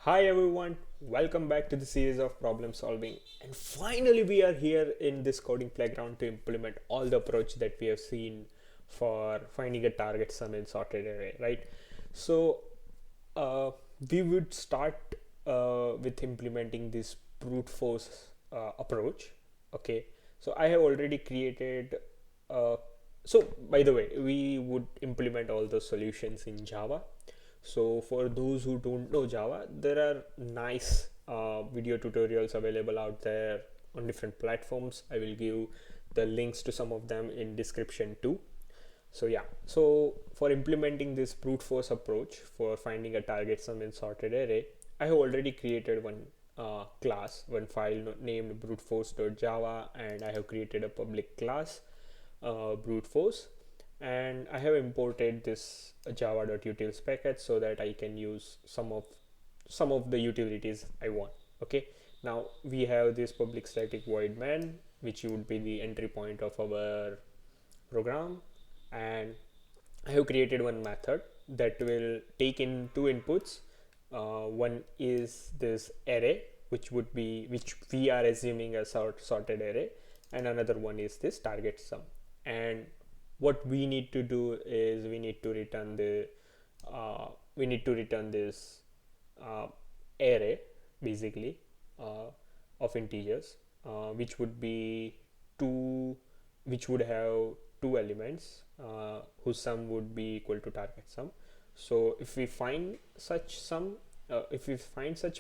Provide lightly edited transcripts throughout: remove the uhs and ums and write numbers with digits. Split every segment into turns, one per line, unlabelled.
Hi everyone, welcome back to the series of problem solving. And finally, we are here in this coding playground to implement all the approach that we have seen for finding a target sum in sorted array, right? So, uh, we would start with implementing this brute force approach. Okay, so I have already created. Uh, so, by the way, we would implement all the solutions in Java. So for those who don't know Java, there are nice video tutorials available out there on different platforms. I will give the links to some of them in description too. So yeah, so for implementing this brute force approach for finding a target sum in sorted array, I have already created one class, one file named bruteforce.java, and I have created a public class brute force, and I have imported this java.utils package so that I can use some of the utilities I want. Okay, now we have this public static void main, which would be the entry point of our program, and I have created one method that will take in two inputs. One is this array, which we are assuming a sorted array, and another one is this target sum. And what we need to do is we need to return this uh, array basically uh, of integers, which would be two, which would have two elements whose sum would be equal to target sum. So if we find such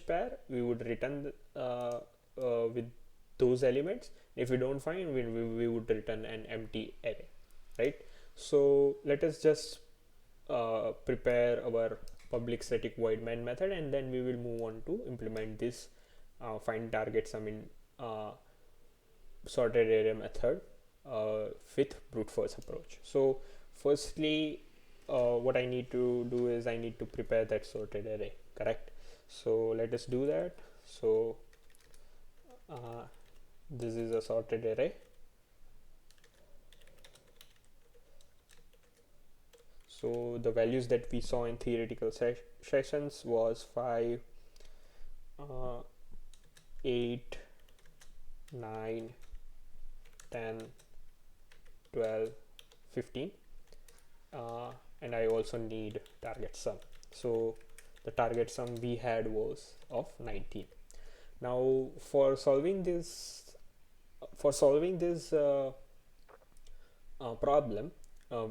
pair, we would return with those elements. If we don't find, we would return an empty array, right? So let us just prepare our public static void main method, and then we will move on to implement this find target sum in sorted array method with brute force approach. So firstly, what I need to do is I need to prepare that sorted array, correct? So let us do that. So uh, this is a sorted array. So the values that we saw in theoretical sessions was 5, 8, 9, 10, 12, 15, and I also need target sum. So the target sum we had was of 19. Now for solving this problem,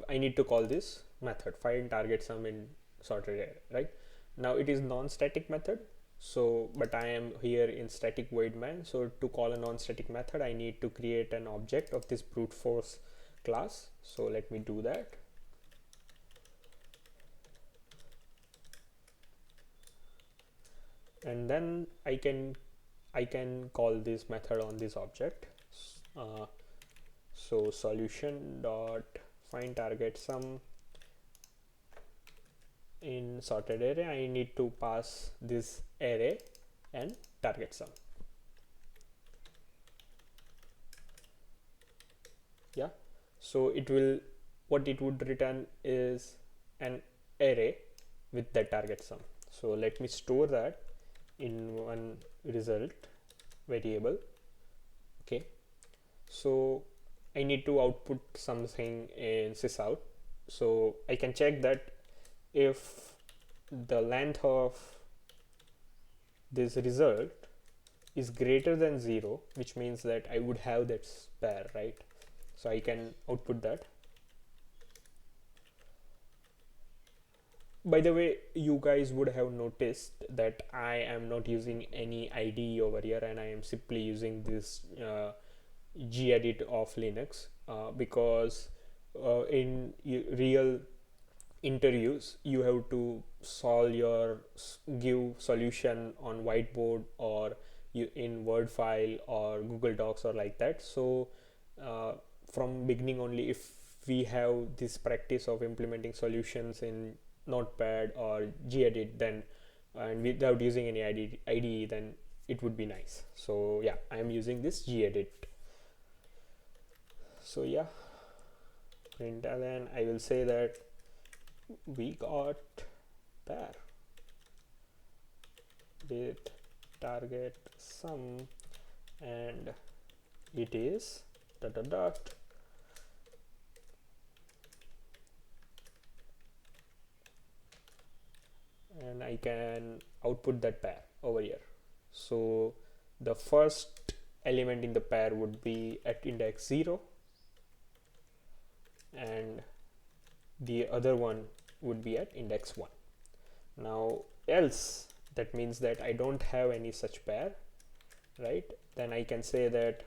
I need to call this method find target sum in sorted array, right? Now it is non-static method, so but I am here in static void main. So to call a non-static method, I need to create an object of this brute force class. So let me do that. And then I can call this method on this object. uh, so solution dot find target sum in sorted array. I need to pass this array and target sum. Yeah, so what it would return is an array with the target sum. So let me store that in one result variable. Okay, so I need to output something in sysout, so I can check that if the length of this result is greater than 0, which means that I would have that pair, right? So I can output that. By the way, you guys would have noticed that I am not using any IDE over here, and I am simply using this gedit of Linux because in real interviews you have to solve your give solution on whiteboard, or in Word file or Google Docs or like that. So uh, from beginning only, if we have this practice of implementing solutions in Notepad or gedit, then and without using any IDE, then it would be nice. So yeah, I am using this gedit. So yeah, println, I will say that we got pair. with target sum, and it is dot dot dot, and I can output that pair over here. So the first element in the pair would be at index 0, and the other one would be at index 1. Now else, that means that I don't have any such pair, right? Then I can say that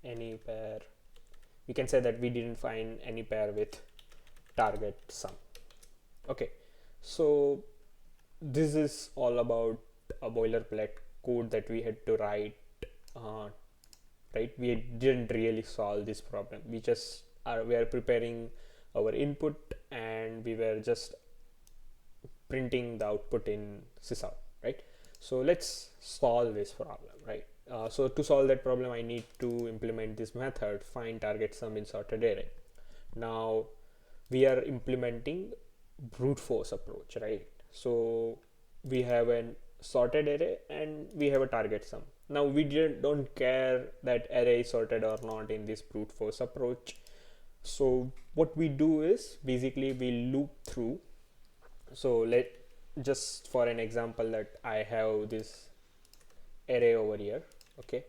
any pair, we can say that we didn't find any pair with target sum. Okay, so this is all about a boilerplate code that we had to write, right? We didn't really solve this problem. We are preparing our input, and we were just printing the output in sysout, right? So let's solve this problem, right? So to solve that problem, I need to implement this method find target sum in sorted array. Now we are implementing brute force approach, right? So we have an sorted array and we have a target sum. Now we don't care that array is sorted or not in this brute force approach. So what we do is basically we loop through. So just for an example, that I have this array over here. Okay,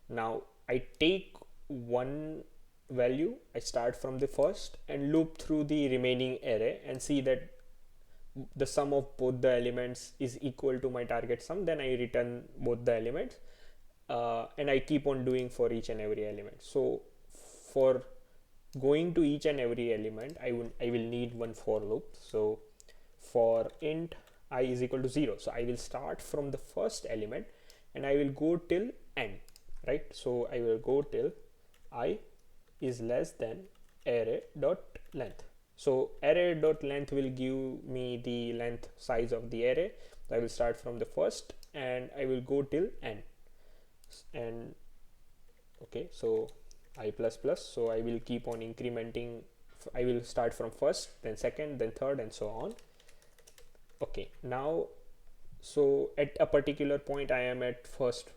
now I take one value, I start from the first and loop through the remaining array and see that the sum of both the elements is equal to my target sum. Then I return both the elements, and I keep on doing for each and every element. So for going to each and every element, I will need one for loop. So for int I is equal to 0, so I will start from the first element and I will go till n, right? So I will go till I is less than array dot length. So array dot length will give me the length size of the array. So I will start from the first and I will go till n. And okay, so I plus plus, so I will keep on incrementing. I will start from first, then second, then third, and so on. Okay, now so at a particular point I am at first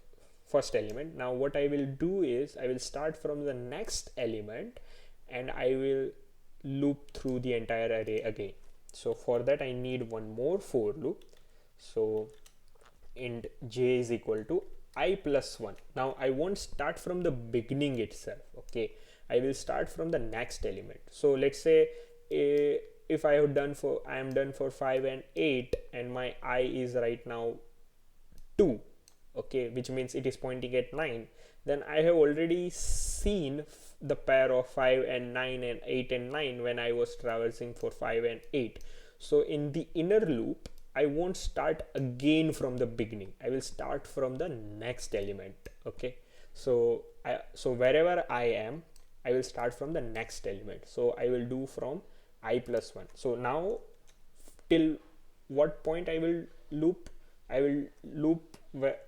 element. Now what I will do is I will start from the next element and I will loop through the entire array again. So for that I need one more for loop. So int j is equal to I plus 1. Now I won't start from the beginning itself. Okay, I will start from the next element. So let's say if I am done for 5 and 8 and my I is right now 2, okay, which means it is pointing at 9, then I have already seen the pair of 5 and 9 and 8 and 9 when I was traversing for 5 and 8. So in the inner loop I won't start again from the beginning. I will start from the next element. Okay, so wherever I am, I will start from the next element. So I will do from I plus 1. So now till what point I will loop? I will loop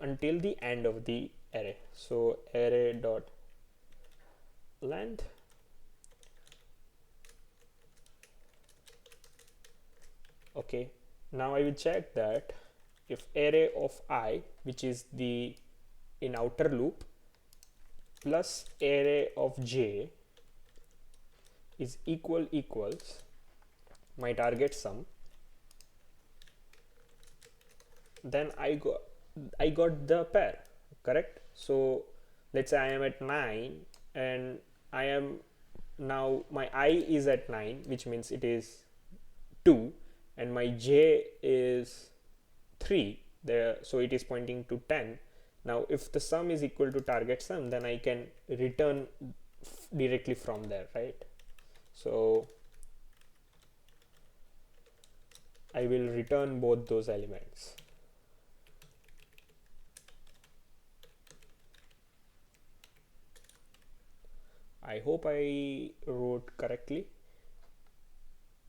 until the end of the array. So array dot length, okay, now I will check that if array of I, which is the in outer loop, plus array of j is equals my target sum, then I got the pair, correct? So let's say I am at 9 and I am now my I is at 9, which means it is 2, and my j is 3 there, so it is pointing to 10. Now if the sum is equal to target sum, then I can return directly from there, right? So I will return both those elements. I hope I wrote correctly.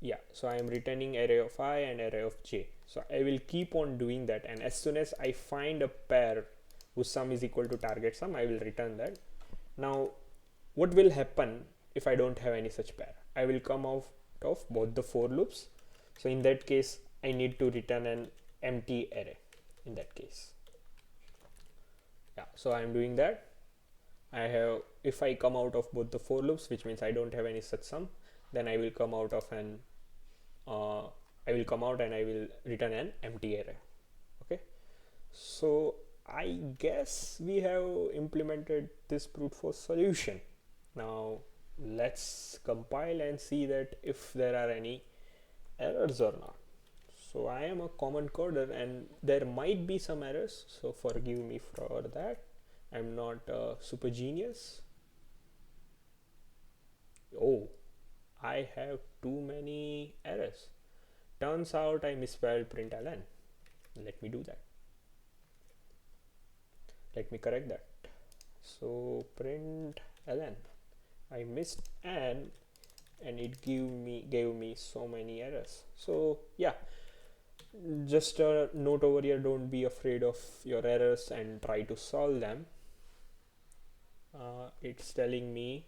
Yeah, so I am returning array of I and array of j. So I will keep on doing that, and as soon as I find a pair whose sum is equal to target sum, I will return that. Now what will happen if I don't have any such pair? I will come out of both the for loops. So in that case, I need to return an empty array in that case. Yeah, so I'm doing that. I have, if I come out of both the for loops, which means I don't have any such sum, then I will come out of an I will come out and I will return an empty array. Okay, so I guess we have implemented this brute force solution. Now let's compile and see that if there are any errors or not. So I am a common coder and there might be some errors, so forgive me for that. I'm not super genius. Oh, I have too many errors. Turns out I misspelled println. Let me do that. Let me correct that. So println, I missed an, and it gave me so many errors. So yeah, just a note over here, don't be afraid of your errors and try to solve them. It's telling me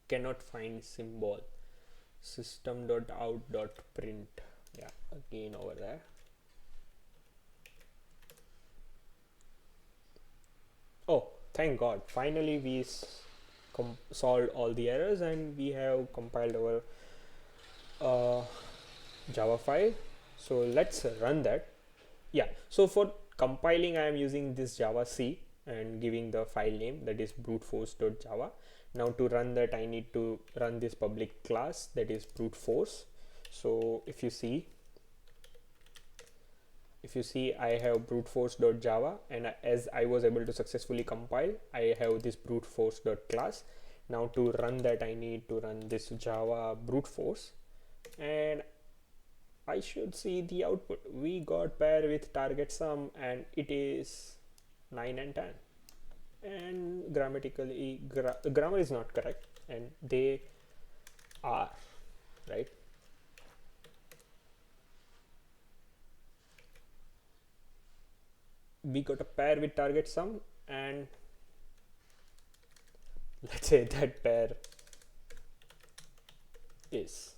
cannot find symbol, system.out.print. Yeah, again over there. Oh, thank God, finally we solved all the errors and we have compiled our Java file. So let's run that. Yeah, so for compiling I am using this Java C and giving the file name, that is bruteforce.java. Now to run that I need to run this public class, that is brute force. So if you see I have bruteforce.java, and as I was able to successfully compile, I have this bruteforce.class. Now to run that I need to run this Java brute force, and I should see the output. We got pair with target sum and it is 9 and 10, and grammatically grammar is not correct and they are right. We got a pair with target sum, and let's say that pair is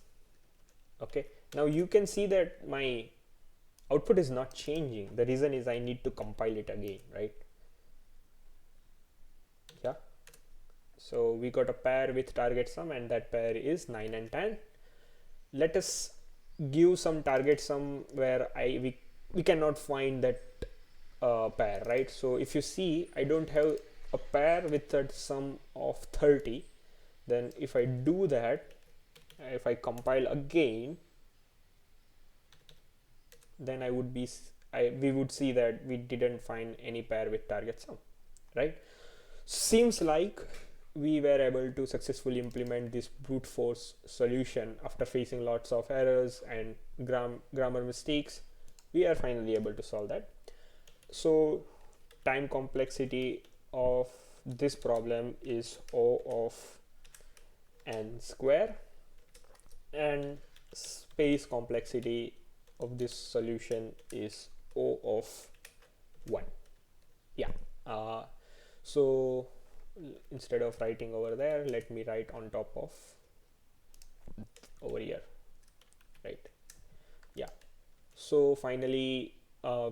okay. Now you can see that my output is not changing. The reason is I need to compile it again, right? Yeah, so we got a pair with target sum and that pair is 9 and 10. Let us give some target sum where we cannot find that pair, right? So if you see, I don't have a pair with a sum of 30. Then if I do that, if I compile again, then we would see that we didn't find any pair with target sum, right? Seems like we were able to successfully implement this brute force solution after facing lots of errors and grammar mistakes. We are finally able to solve that. So time complexity of this problem is O of n square, and space complexity of this solution is O of 1. Yeah, so instead of writing over there, let me write on top of over here, right? Yeah, so finally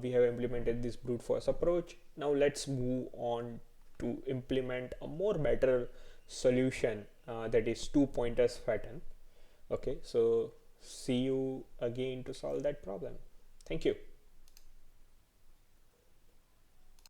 we have implemented this brute force approach. Now let's move on to implement a more better solution, that is 2 pointers pattern. Okay, so see you again to solve that problem. Thank you.